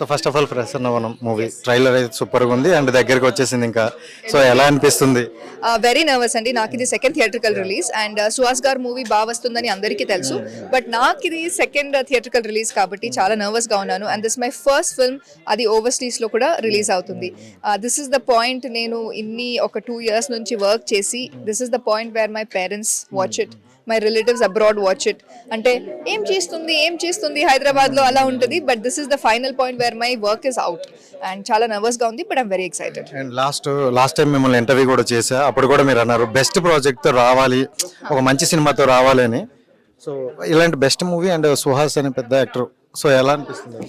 So first of all Prasannavanam movie trailer అయితే సూపర్గా ఉంది అండ్ దగ్గరికి వచ్చేసింది ఇంకా. సో ఎలా అనిపిస్తుంది? వెరీ నర్వస్ అండి. నాకు ఇది second theatrical release and Suhas గారు మూవీ బాగా వస్తుందని అందరికీ తెలుసు, బట్ నాకు ఇది సెకండ్ థియేట్రికల్ రిలీజ్ కాబట్టి చాలా నర్వస్గా ఉన్నాను. And this my first film, అది ఓవర్సీస్లో కూడా రిలీజ్ అవుతుంది. దిస్ ఇస్ ద పాయింట్, నేను ఒక 2 years నుంచి వర్క్ చేసి this is the point where my parents watch it, my relatives abroad watch it. అంటే ఏం చేస్తుంది హైదరాబాద్లో అలా ఉంటుంది, but this is the final point where my work is out and చాలా నర్వస్గా ఉంది, but I'm very excited. And last time మిమ్మల్ని interview కూడా చేశా, అప్పుడు కూడా మీరు అన్నారు బెస్ట్ ప్రాజెక్ట్తో రావాలి, ఒక మంచి సినిమాతో రావాలి అని. సో ఇలాంటి బెస్ట్ మూవీ అండ్ సుహాస్ అనే పెద్ద యాక్టర్, సో ఎలా అనిపిస్తుంది?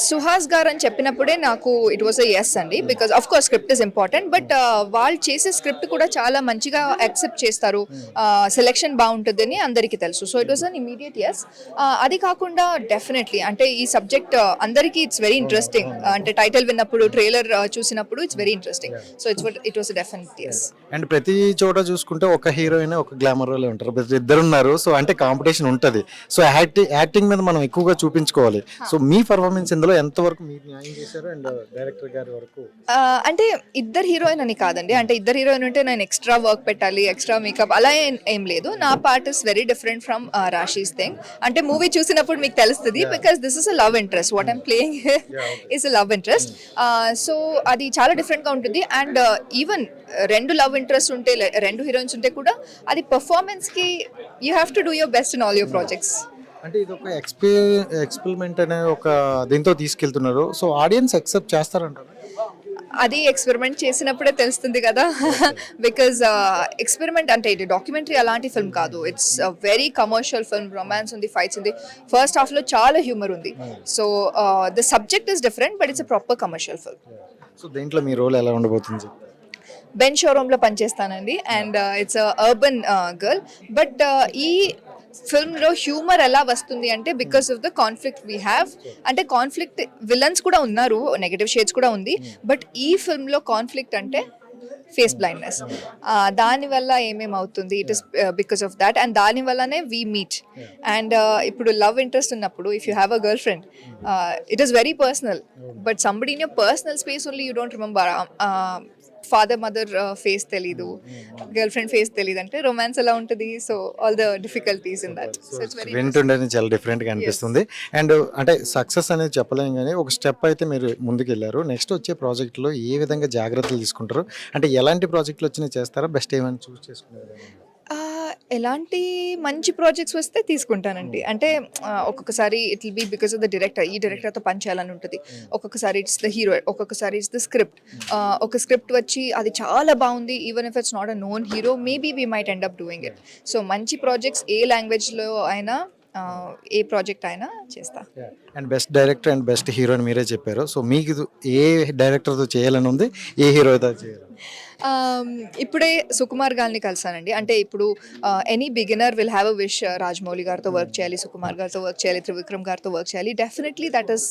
సుహాస్ గారు అని చెప్పినప్పుడే నాకు ఇట్ వాస్ ఎ ఎస్ అండి, because of course script is important, but వాళ్ళు చేసే స్క్రిప్ట్ కూడా చాలా మంచిగా యాక్సెప్ట్ చేస్తారు, సెలెక్షన్ బాగుంటుందని అందరికీ తెలుసు. So it was an immediate yes. అది కాకుండా డెఫినెట్లీ అంటే ఈ సబ్జెక్ట్ అందరికీ ఇట్స్ వెరీ ఇంట్రెస్టింగ్, అంటే టైటిల్ విన్నప్పుడు ట్రైలర్ చూసినప్పుడు it's very interesting. So it was definite yes. And ప్రతి చోట చూసుకుంటే ఒక హీరోయిన్ ఒక గ్లామర్ రోల్ ఉంటారు, ఇద్దరు ఉన్నారు. సో అంటే కాంపిటీషన్ ఉంటుంది. సో యాక్టింగ్ మీద మనం ఎక్కువగా చూపించుకోవాలి. సో మీ పర్ఫార్మెన్స్ ఇందులో ఎంతవరకు మీరు న్యాయం చేశారు అండ్ డైరెక్టర్ గారి వరకు? అంటే ఇద్దరు హీరోయిన్ అని కాదండి, అంటే ఇద్దరు హీరోయిన్ ఉంటే నేను ఎక్స్ట్రా వర్క్ పెట్టాలి, ఎక్స్ట్రా మేకప్ అలా ఏం లేదు. నా part is very different from Raashi's thing. అంటే మూవీ చూసినప్పుడు మీకు తెలుస్తుంది, because this is a love interest, what I'm playing is a love interest. So అది చాలా డిఫరెంట్గా ఉంటుంది. అండ్ ఈవెన్ 2 లవ్ ఇంట్రెస్ట్ ఉంటే, 2 హీరోయిన్స్ ఉంటే కూడా అది పర్ఫార్మెన్స్కి you have to do your best in all your projects. అంటే ఇది ఒక ఎక్స్పెరిమెంట్ అనే ఒక దీంతో తీసుకెళ్తున్నారు. సో ఆడియన్స్ యాక్సెప్ట్ చేస్తారంటారు? అది ఎక్స్పెరిమెంట్ చేసినప్పుడే తెలుస్తుంది కదా, బికాజ్ ఎక్స్పెరిమెంట్ అంటే ఇది డాక్యుమెంటరీ అలాంటి ఫిల్మ్ కాదు, it's very commercial film. Romance ఉంది, ఫైట్స్ ఉంది, ఫస్ట్ హాఫ్లో చాలా హ్యూమర్ ఉంది. So the subject is different, but it's a proper commercial film. So దీంట్లో మీ రోల్ ఎలా ఉండబోతుంది? బెన్ షోరూమ్లో పనిచేస్తానండి and it's urban girl. But ఈ ఫిల్మ్లో హ్యూమర్ ఎలా వస్తుంది అంటే because of the conflict we have. అంటే కాన్ఫ్లిక్ట్ విలన్స్ కూడా ఉన్నారు, నెగటివ్ షేడ్స్ కూడా ఉంది, బట్ ఈ ఫిల్మ్లో కాన్ఫ్లిక్ట్ అంటే ఫేస్ బ్లైండ్నెస్. దానివల్ల ఏమేమవుతుంది, it is because of that, and దానివల్లనే వీ మీట్. అండ్ ఇప్పుడు లవ్ ఇంట్రెస్ట్ ఉన్నప్పుడు if you have a girlfriend, it is very personal, but somebody in your personal space only you don't remember. Father mother face తెలీదు, girlfriend face తెలీదు, అంటే romance ఎలా ఉంటుంది. So all the difficulties in that. So it's very వింటుండే చాలా డిఫరెంట్గా అనిపిస్తుంది. And అంటే సక్సెస్ అనేది చెప్పలేం, కానీ ఒక స్టెప్ అయితే మీరు ముందుకు వెళ్ళారు. నెక్స్ట్ వచ్చే ప్రాజెక్టులో ఏ విధంగా జాగ్రత్తలు తీసుకుంటారు? అంటే ఎలాంటి ప్రాజెక్టులు వచ్చినా చేస్తారా? బెస్ట్ ఏమైనా చూస్ చేసుకున్నారు? ఎలాంటి మంచి ప్రాజెక్ట్స్ వస్తే తీసుకుంటానండి. అంటే ఒక్కొక్కసారి it will be because of the director, ఈ డైరెక్టర్తో పనిచేయాలని ఉంటుంది. ఒక్కొక్కసారి ఇట్స్ ద హీరో, ఒక్కొక్కసారి ఇట్స్ ద స్క్రిప్ట్. ఒక స్క్రిప్ట్ వచ్చి అది చాలా బాగుంది, even if it's not a known hero, maybe we might end up doing it. So మంచి ప్రాజెక్ట్స్ ఏ లాంగ్వేజ్లో అయినా, ఏ ప్రాజెక్ట్ అయినా చేస్తా. And best director and best hero అని మీరే చెప్పారు. సో మీకు ఏ డైరెక్టర్తో చేయాలని ఉంది, ఏ హీరోతో చేయాలి? ఇప్పుడే సుకుమార్ గారిని కలిసానండి. అంటే ఇప్పుడు any beginner will have a wish, Rajamouli గారితో వర్క్ చేయాలి, సుకుమార్ గారితో వర్క్ చేయాలి, త్రివిక్రమ్ గారితో వర్క్ చేయాలి. Definitely that is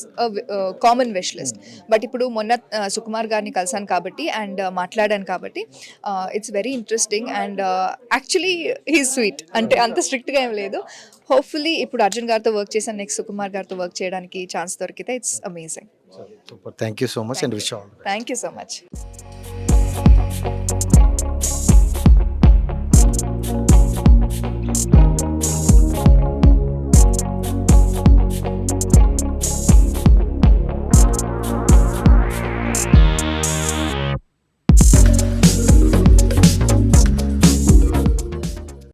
common wish list. But ఇప్పుడు మొన్న సుకుమార్ గారిని కలిసాను కాబట్టి అండ్ మాట్లాడాను కాబట్టి it's very interesting and actually he sweet. అంటే అంత స్ట్రిక్ట్గా ఏం లేదు. హోప్ఫుల్లీ ఇప్పుడు అర్జున్ గారితో వర్క్ చేశాను, నెక్స్ట్ సుకుమార్ గారితో వర్క్ చేయడానికి ఛాన్స్ దొరికితే it's amazing. Super, thank you so much and wish all. Thank you so much.